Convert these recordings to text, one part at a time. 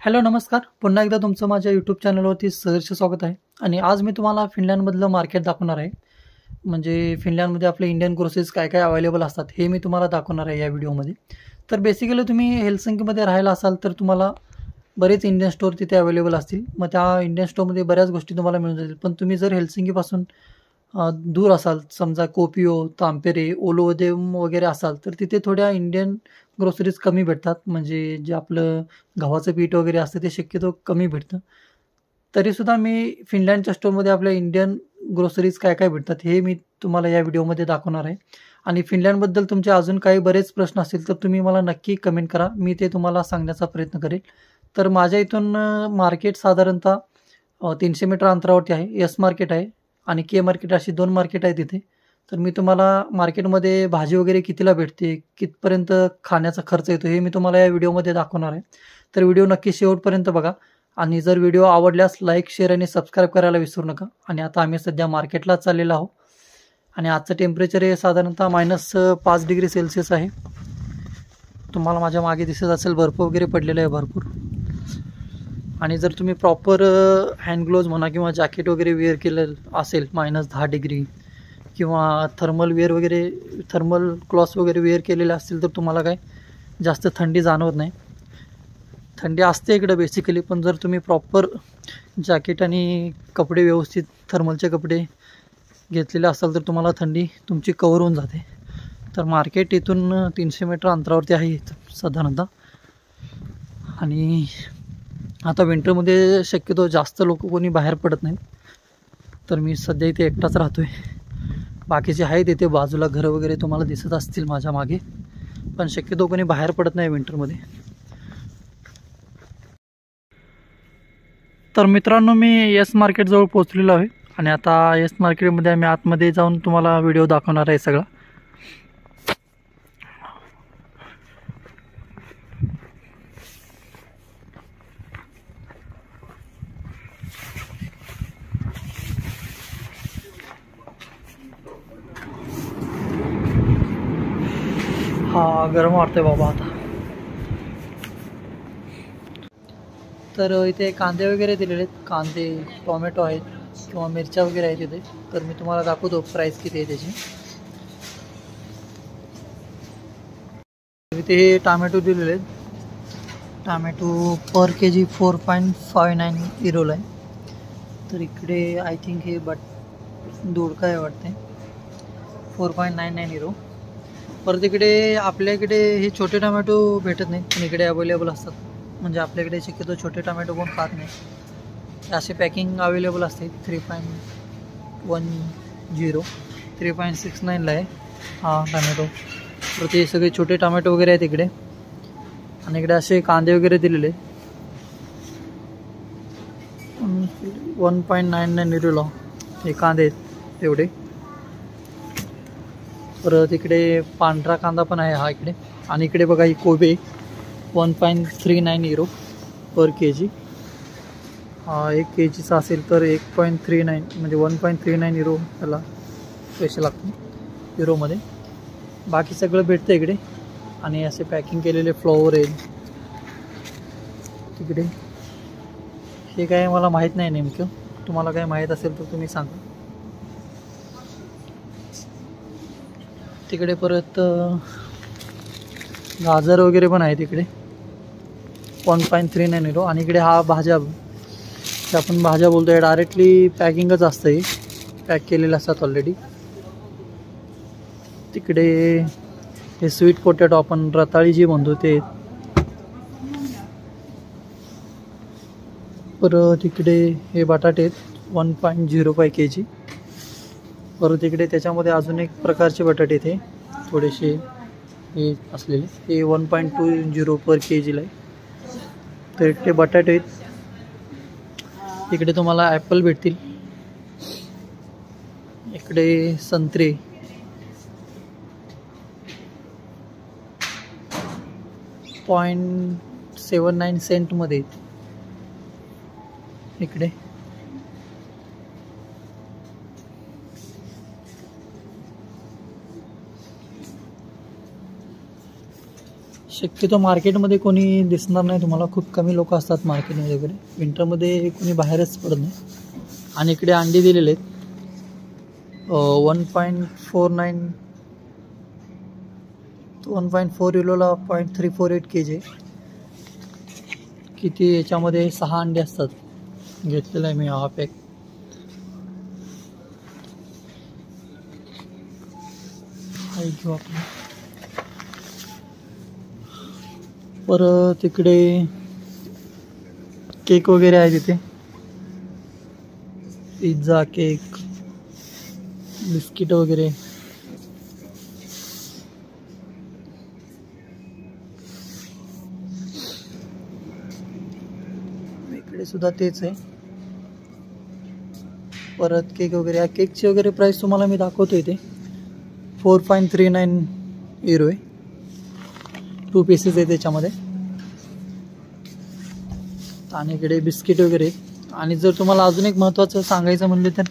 Hello नमस्कार. पुन्हा एकदा तुमचं माझ्या यूट्यूब चॅनलवरती सहर्ष स्वागत आहे. आणि आज मी तुम्हाला फिनलँडमधलं मार्केट दाखवणार आहे. म्हणजे फिनलँडमध्ये आपले इंडियन ग्रोसरीज काय काय अवेलेबल असतात हे मी तुम्हाला दाखवणार आहे या व्हिडिओमध्ये. तर बेसिकली तुम्ही हेलसिंकीमध्ये राहायला असाल तर तुम्हाला बरेच इंडियन स्टोअर तिथे अवेलेबल असतील. मग त्या इंडियन स्टोअरमध्ये बऱ्याच गोष्टी तुम्हाला मिळून जातील. पण तुम्ही जर हेलसिंकीपासून दूर असाल, समजा कोपिओ, तांपेरे, ओलोदेम वगैरे असाल, तर तिथे थोड्या इंडियन ग्रोसरीज कमी भेटतात. म्हणजे जे आपलं गव्हाचं पीठ वगैरे असतं ते शक्यतो कमी भेटतं. तरीसुद्धा मी फिनलँडच्या स्टोअरमध्ये आपल्या इंडियन ग्रोसरीज काय काय भेटतात हे मी तुम्हाला या व्हिडिओमध्ये दाखवणार आहे. आणि फिनलँडबद्दल तुमचे अजून काही बरेच प्रश्न असतील तर तुम्ही मला नक्की कमेंट करा, मी ते तुम्हाला सांगण्याचा प्रयत्न करेल. तर माझ्या इथून मार्केट साधारणतः 300 मीटर अंतरावरती आहे. एस मार्केट आहे आणि के मार्केट अशी 2 मार्केट आहे तिथे. तर मी तुम्हाला मार्केटमध्ये भाजी वगैरे कितीला भेटते, कितपर्यंत खाण्याचा खर्च येतो हे मी तुम्हाला या व्हिडिओमध्ये दाखवणार आहे. तर व्हिडिओ नक्की शेवटपर्यंत बघा. आणि जर व्हिडिओ आवडल्यास लाईक, शेअर आणि सबस्क्राईब करायला विसरू नका. आणि आता आम्ही सध्या मार्केटला चाललेलो आहोत. आणि आजचं टेम्परेचर हे साधारणतः -5 डिग्री सेल्सिअस आहे. तुम्हाला माझ्या मागे दिसत असेल बर्फ वगैरे पडलेला आहे भरपूर. आणि जर तुम्ही प्रॉपर हँड ग्लोव्ज म्हणा किंवा जॅकेट वगैरे वेअर केलेलं असेल -10 डिग्री किंवा थर्मल वेअर वगैरे, थर्मल क्लॉथ्स वगैरे वेअर केलेले असतील तर तुम्हाला काय जास्त थंडी जाणवत नाही. थंडी असते इकडं बेसिकली, पण जर तुम्ही प्रॉपर जॅकेट आणि कपडे व्यवस्थित थर्मलचे कपडे घेतलेले असाल तर तुम्हाला थंडी तुमची कव्हर होऊन जाते. तर मार्केट इथून 300 मीटर अंतरावरती आहे साधारणतः. आणि आता विंटरमध्ये शक्यतो जास्त लोक कोणी बाहेर पडत नाहीत. तर मी सध्या इथे एकटाच राहतो आहे. बाकीचे आहेत इथे बाजूला घरं वगैरे तुम्हाला दिसत असतील माझ्या मागे, पण शक्यतो कोणी बाहेर पडत नाही विंटरमध्ये. तर मित्रांनो, मी एस मार्केटजवळ पोहोचलेलो आहे. आणि आता एस मार्केटमध्ये आम्ही आतमध्ये जाऊन तुम्हाला व्हिडिओ दाखवणार आहे सगळा. हा, गरम वाटतंय बाबा आता. तर इथे कांदे वगैरे दिलेले आहेत. कांदे, टोमॅटो आहेत किंवा मिरच्या वगैरे आहेत इथे. तर मी तुम्हाला दाखवतो प्राईस किती आहे त्याची. इथे हे टोमॅटो दिलेले आहेत. टोमॅटो पर केजी 4.59 युरोला आहे. तर इकडे आय थिंक हे दोडका आहे वाटते, 4.99 युरो. परत इकडे आपल्याकडे हे छोटे टोमॅटो भेटत नाही, पण इकडे अवेलेबल असतात. म्हणजे आपल्याकडे शक्यतो छोटे टोमॅटो कोण खात नाही. असे पॅकिंग अवेलेबल असते. 3.10, 3.69ला आहे हा टोमॅटो. तर ते सगळे छोटे टोमॅटो वगैरे आहेत इकडे. आणि इकडे असे कांदे वगैरे दिलेले 1.99 युरोला हे कांदे आहेत एवढे. परत इकडे पांढरा कांदा पण आहे हा इकडे. आणि इकडे बघा ही कोबी 1.39 युरो पर केजी. 1 केजीचा असेल तर 1.39 म्हणजे 1.39 युरो त्याला पैसे लागतात युरोमध्ये. बाकी सगळं भेटतं इकडे. आणि असे पॅकिंग केलेले फ्लॉवर आहे तिकडे. हे काय मला माहीत नाही नेमकं, तुम्हाला काय माहीत असेल तर तुम्ही सांगा. तिकडे परत गाजर वगैरे पण आहे तिकडे 1.39 युरो. आणि इकडे हा भाज्या, जे आपण भाज्या बोलतोय डायरेक्टली पॅकिंगच असतं, हे पॅक केलेलं असतात ऑलरेडी. तिकडे हे स्वीट पोटॅटो आपण रताळी जी म्हणतो ते. परत इकडे हे बटाटे आहेत 1.05 केजी. परत इकडे त्याच्यामध्ये अजून एक प्रकारचे बटाटे ते थोडेसे हे असलेले, हे 1.20 पर केजीला आहे. तर इकडे बटाटे आहेत. इकडे तुम्हाला ॲपल भेटतील. इकडे संत्रे, $0.79 इकडे. शक्यतो मार्केटमध्ये कोणी दिसणार नाही तुम्हाला, खूप कमी लोक असतात मार्केटमध्ये वगैरे. विंटरमध्ये कोणी बाहेरच पडत नाही. आणि इकडे अंडी दिलेले आहेत 1.49 1.4 किलोला 0.348 kg. किती याच्यामध्ये 6 अंडे असतात. घेतलेलं आहे मी हा पॅक. घेऊ आपण. परत इकडे केक वगैरे आहे तिथे, पिझ्झा, केक, बिस्किट वगैरे. इकडे सुद्धा तेच आहे. परत केक वगैरे. या केकची वगैरे प्राइस तुम्हाला मी दाखवतो इथे. 4.39 युरो आहे. 2 पीसेस आहे त्याच्यामध्ये. आणि इकडे बिस्किट वगैरे. आणि जर तुम्हाला अजून एक महत्त्वाचं सांगायचं म्हणलं तर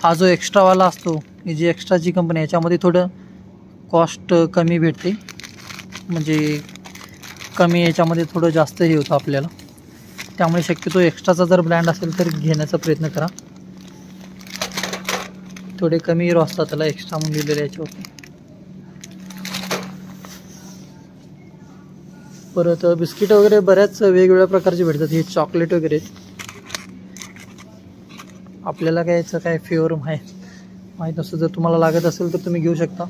हा जो एक्स्ट्रावाला असतो, ही जी एक्स्ट्राची कंपनी, याच्यामध्ये थोडं कॉस्ट कमी भेटते. म्हणजे कमी याच्यामध्ये थोडं जास्त हे होतं आपल्याला. त्यामुळे शक्यतो एक्स्ट्राचा जर ब्रँड असेल तर घेण्याचा प्रयत्न करा. थोडे कमी हिरो असतात त्याला, एक्स्ट्रा म्हणून लिहिलेलं याच्यावरती. परत बिस्किट वगैरे बऱ्याच वेगवेगळ्या प्रकारचे भेटतात. हे चॉकलेट वगैरे. आपल्याला काय याचं काय फ्लेवर माहीत नसतं. जर तुम्हाला लागत असेल तर तुम्ही घेऊ शकता.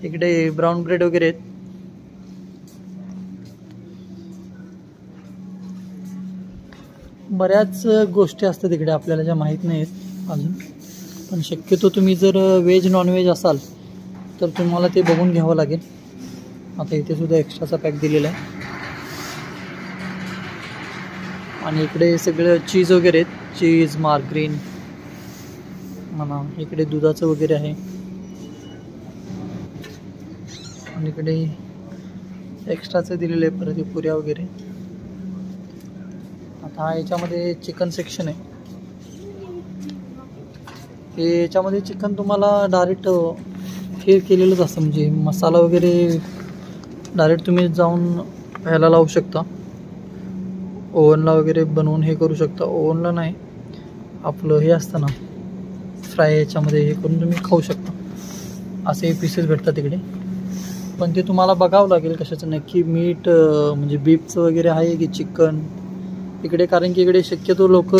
इकडे ब्राऊन ब्रेड वगैरे आहेत. बऱ्याच गोष्टी असतात इकडे आपल्याला ज्या माहीत नाही आहेत अजून. पण शक्यतो तुम्ही जर व्हेज नॉनव्हेज असाल तर तुम्हाला ते बघून घ्यावं लागेल. आता इथे सुद्धा एक्स्ट्राचा पॅक दिलेला आहे. आणि इकडे सगळं चीज वगैरे आहेत. चीज, मार्गरीन म्हणा. इकडे दुधाचं वगैरे आहे. आणि इकडे एक्स्ट्राचं दिलेलं आहे परत पुऱ्या वगैरे. आता हा याच्यामध्ये चिकन सेक्शन आहे. हे याच्यामध्ये चिकन तुम्हाला डायरेक्ट हे केलेलंच असतं. म्हणजे मसाला वगैरे डायरेक्ट तुम्ही जाऊन ह्याला लावू शकता, ओव्हनला वगैरे बनवून हे करू शकता. ओव्हनला नाही, आपलं हे असतं ना फ्राय, याच्यामध्ये हे करून तुम्ही खाऊ शकता. असे पीसेस भेटतात तिकडे. पण ते तुम्हाला बघावं लागेल कशाचं नक्की मीठ, म्हणजे बीफचं वगैरे आहे की चिकन इकडे. कारण की इकडे शक्यतो लोक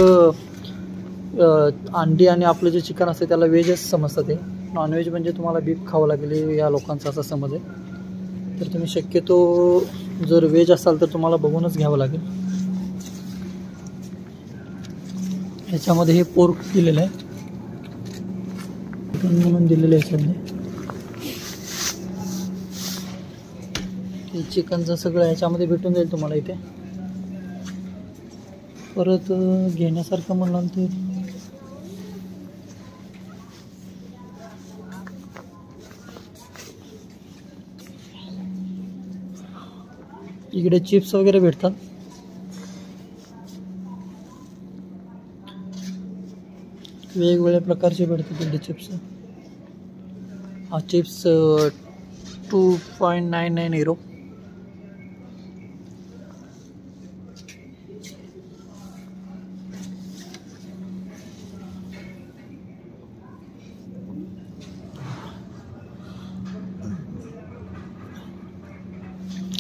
अंडी आणि आपलं जे चिकन असतं त्याला व्हेजच समजतात. ते नॉनव्हेज म्हणजे तुम्हाला बीफ खावं लागेल या लोकांचा असा समज आहे. तर तुम्ही शक्यतो जर व्हेज असाल तर तुम्हाला बघूनच घ्यावं लागेल. ह्याच्यामध्ये हे पोर्क दिलेलं आहे, चिकन म्हणून दिलेलं आहे याच्यामध्ये. हे चिकनचं सगळं ह्याच्यामध्ये भेटून जाईल तुम्हाला इथे. परत घेण्यासारखं म्हणाल तर इकडे चिप्स वगैरे भेटतात. वेगवेगळ्या प्रकारचे भेटतात इकडे चिप्स. हा चिप्स 2.99 युरो.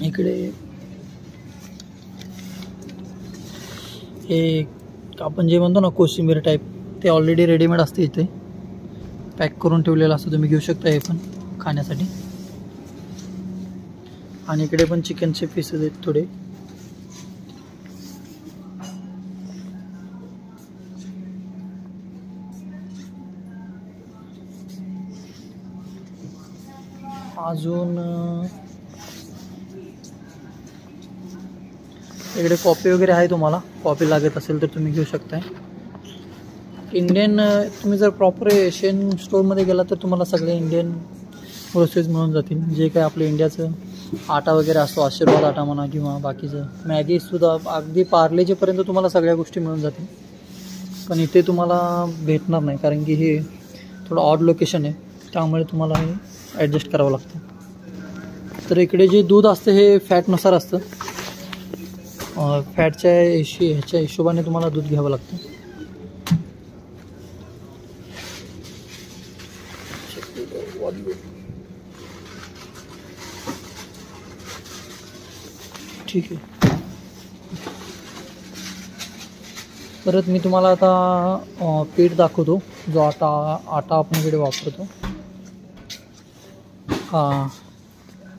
इकडे हे आपण जे म्हणतो ना कोशिंबीर टाईप, ते ऑलरेडी रेडीमेड असते इथे, पॅक करून ठेवलेलं असतं. तुम्ही घेऊ शकता हे पण खाण्यासाठी. आणि इकडे पण चिकनचे पीसेस आहेत थोडे. अजून इकडे कॉफी वगैरे आहे. तुम्हाला कॉफी लागत असेल तर तुम्ही घेऊ शकताय. इंडियन तुम्ही जर प्रॉपर एशियन स्टोअरमध्ये गेला तर तुम्हाला सगळे इंडियन ग्रोसरीज मिळून जातील. जे काय आपलं इंडियाचं आटा वगैरे असतो, आशीर्वाद आटा म्हणा किंवा बाकीचं मॅगीसुद्धा, अगदी पार्लेजीपर्यंत तुम्हाला सगळ्या गोष्टी मिळून जातील. पण इथे तुम्हाला भेटणार नाही कारण की हे थोडं ऑड लोकेशन आहे, त्यामुळे तुम्हाला हे ॲडजस्ट करावं लागतं. तर इकडे जे दूध असतं हे फॅटनुसार असतं. फॅटच्या ह्याच्या हिशोबाने तुम्हाला दूध घ्यावं लागतं. ठीक आहे. परत मी तुम्हाला आता पीठ दाखवतो, जो आटा आपण इकडे वापरतो.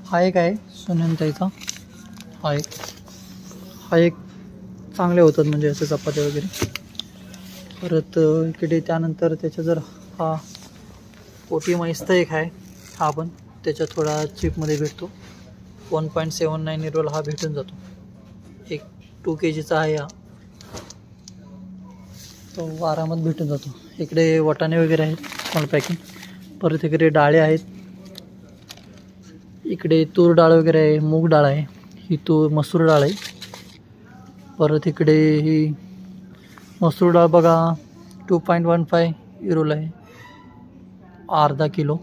हा एक आहे सुनंताईचा. हा एक चांगले होतात म्हणजे असे चपात्या वगैरे. परत इकडे त्यानंतर त्याच्या जर हा पोटी मैस्ता एक आहे, हा पण त्याच्या थोडा चीपमध्ये भेटतो. 1.79 युरोला हा भेटून जातो. एक 2 kgचा आहे हा, तो आरामात भेटून जातो. इकडे वाटाणे वगैरे आहेत स्मॉल पॅकिंग. परत इकडे डाळे आहेत. इकडे तूर डाळ वगैरे आहे, मूग डाळ आहे, ही मसूर डाळ आहे. परत इकडे ही मसूर डाळ बघा 2.15 युरोला आहे, अर्धा किलो.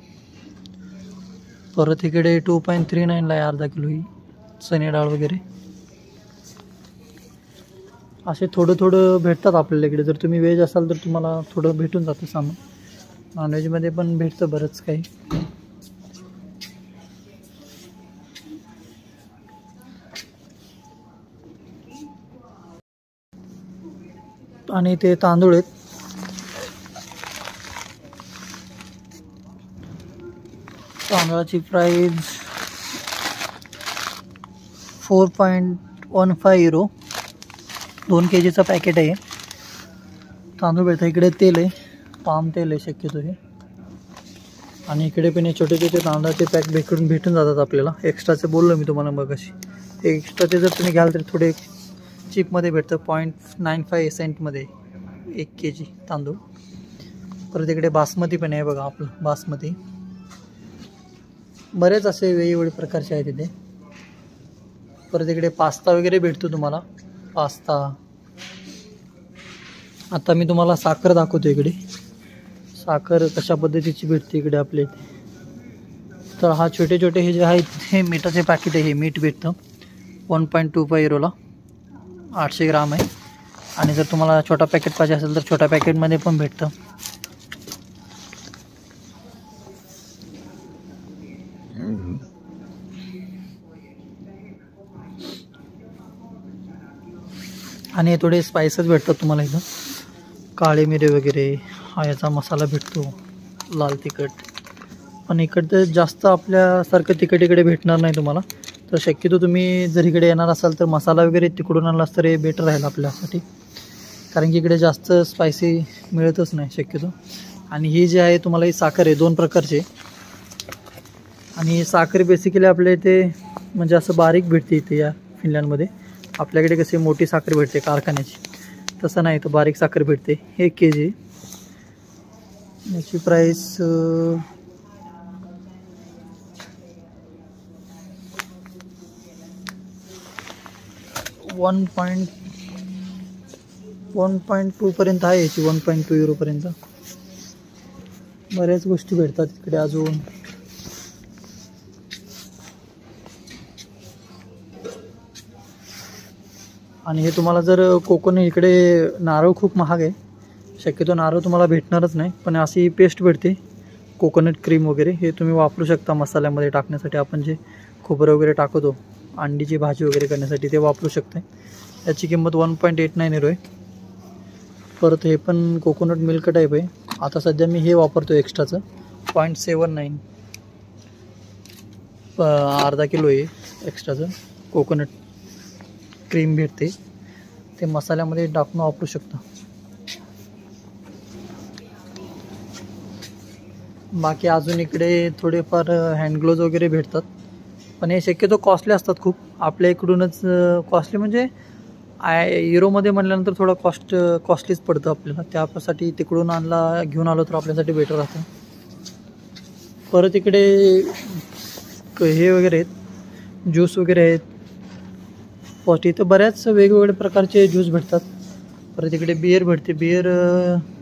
परत इकडे 2.39ला आहे अर्धा किलो ही चणे डाळ वगैरे. असे थोडं भेटतात आपल्याला इकडे. जर तुम्ही व्हेज असाल तर तुम्हाला थोडं भेटून जातं सामान. नॉनव्हेजमध्ये पण भेटतं बरंच काही. आणि ते तांदूळ आहेत. तांदळाची प्राईस 4.15 युरो. 2 kgचा पॅकेट आहे. तांदूळ भेटतं. इकडे तेल आहे, पाम तेल आहे शक्यतो हे. आणि इकडे पण हे छोटे तांदळाचे पॅक भेटून जातात आपल्याला. एक्स्ट्राचे बोललो मी तुम्हाला मगाशी. एक्स्ट्राचे जर तुम्ही घ्याल तर थोडे चीपमध्ये भेटतं. 0.95 सेंटमध्ये 1 kg तांदूळ. परत इकडे बासमती पण आहे बघा, आपलं बासमती. बरेच असे वेगवेगळे प्रकारचे आहेत तिथे. परत इकडे पास्ता वगैरे भेटतो तुम्हाला, पास्ता. आता मी तुम्हाला साखर दाखवतो. इकडे साखर कशा पद्धतीची भेटते इकडे आपल्या इथे. तर हा छोटे हे जे आहेत हे मीठाचे पॅकेट आहे. हे मीठ भेटतं 1.25 युरोला, 800 ग्राम आहे. आणि जर तुम्हाला छोटा पॅकेट पाहिजे असेल तर छोट्या पॅकेटमध्ये पण भेटतं. आणि थोडे स्पायसेस भेटतात तुम्हाला इथं. काळे मिरे वगैरे, हा याचा मसाला भेटतो, लाल तिखट. पण इकडं जास्त आपल्यासारखं तिखट इकडे भेटणार नाही तुम्हाला. तर शक्यतो तुम्ही जर इकडे येणार असाल तर मसाला वगैरे तिकडून आणलास तर हे बेटर राहील आपल्यासाठी. कारण की इकडे जास्त स्पायसी मिळतच नाही शक्यतो. आणि ही जी आहे तुम्हाला ही साखर आहे 2 प्रकारची. आणि साखर बेसिकली आपल्या इथे म्हणजे असं बारीक भेटते इथे या फिनलँडमध्ये. आपल्याकडे कशी मोठी साखर भेटते कारखान्याची, तसं नाही, तर बारीक साखर भेटते. 1 kg. याची प्राईस 1.2 पर्यंत आहे याची, 1.2 युरोपर्यंत. बऱ्याच गोष्टी भेटतात इकडे अजून. आणि हे तुम्हाला जर कोकोनट, इकडे नारळ खूप महाग आहे शक्यतो, नारळ तुम्हाला भेटणारच नाही. पण अशी पेस्ट भेटते कोकोनट क्रीम वगैरे, हे तुम्ही वापरू शकता मसाल्यामध्ये टाकण्यासाठी. आपण जे खोबरं वगैरे टाकतो अंडीची भाजी वगैरे करण्यासाठी, ते वापरू शकता. याची किंमत 1.89 युरो आहे. परत हे पण कोकोनट मिल्क टाईप आहे. आता सध्या मी हे वापरतो एक्स्ट्राचं 0.79, अर्धा किलो आहे एक्स्ट्राचं कोकोनट क्रीम भेटते. ते मसाल्यामध्ये टाकून वापरू शकता. बाकी अजून इकडे थोडेफार हँड ग्लोव्ज वगैरे भेटतात. पण हे शक्यतो कॉस्टली असतात खूप. आपल्या इकडूनच कॉस्टली म्हणजे युरोमध्ये म्हटल्यानंतर थोडं कॉस्टलीच पडतं आपल्याला. त्यासाठी तिकडून घेऊन आलो तर आपल्यासाठी बेटर राहतं. परत इकडे हे वगैरे आहेत, ज्यूस वगैरे आहेत. इथं बऱ्याच वेगवेगळ्या प्रकारचे ज्यूस भेटतात. परत इकडे बिअर भेटते. बिअर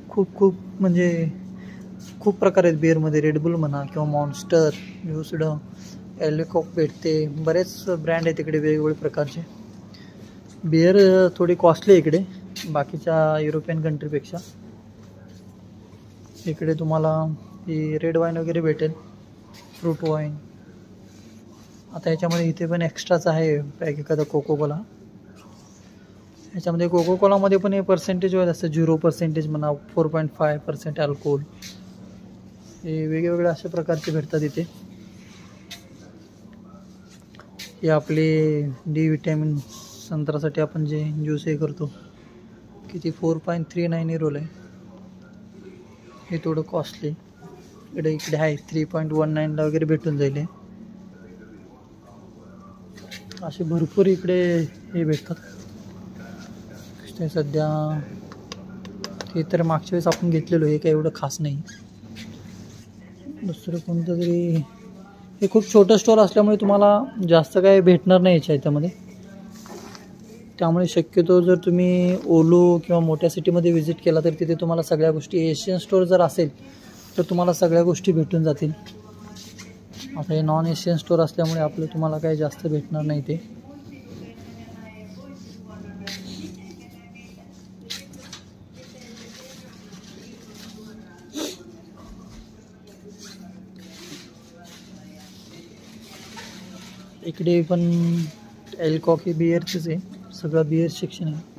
खूप म्हणजे खूप प्रकार आहेत बिअरमध्ये. रेडबुल म्हणा किंवा मॉन्स्टर, ज्यूसड, एल्कोक भेटते, बरेच ब्रँड आहेत तिकडे वेगवेगळे प्रकारचे. बियर थोडी कॉस्टली आहे इकडे बाकीच्या युरोपियन कंट्रीपेक्षा. इकडे तुम्हाला ही रेड वाईन वगैरे भेटेल, फ्रूट वाईन. आता याच्यामध्ये इथे पण एक्स्ट्राच आहे पॅक एखादा कोको कोला. याच्यामध्ये कोको कोलामध्ये पण हे पर्सेंटेज वाईज असतं, 0% म्हणा, 4.5% अल्कोहोल. हे वेगवेगळे अशा प्रकारचे भेटतात इथे. हे आपले डी विटॅमिन संत्रासाठी आपण जे ज्यूस हे करतो, किती 4.39 रोल आहे. हे थोडं कॉस्टली. इकडे आहे 3.19ला वगैरे भेटून जाईल. असे भरपूर इकडे हे भेटतात. ते सध्या ते तर मागच्या वेळेस आपण घेतलेलो, हे काही एवढं खास नाही. दुसरं कोणतं तरी, हे खूप छोटं स्टोर असल्यामुळे तुम्हाला जास्त काही भेटणार नाही याच्यामध्ये. त्यामुळे शक्यतो जर तुम्ही ओलू किंवा मोठ्या सिटीमध्ये व्हिजिट केला तर तिथे तुम्हाला सगळ्या गोष्टी, एशियन स्टोर जर असेल तर तुम्हाला सगळ्या गोष्टी भेटून जातील. आता हे नॉन एशियन स्टोर असल्यामुळे आपलं तुम्हाला काही जास्त भेटणार नाही ते. इकडे पण एल्कॉक हे बिअरचेच आहे, सगळं बिअर सेक्शन आहे.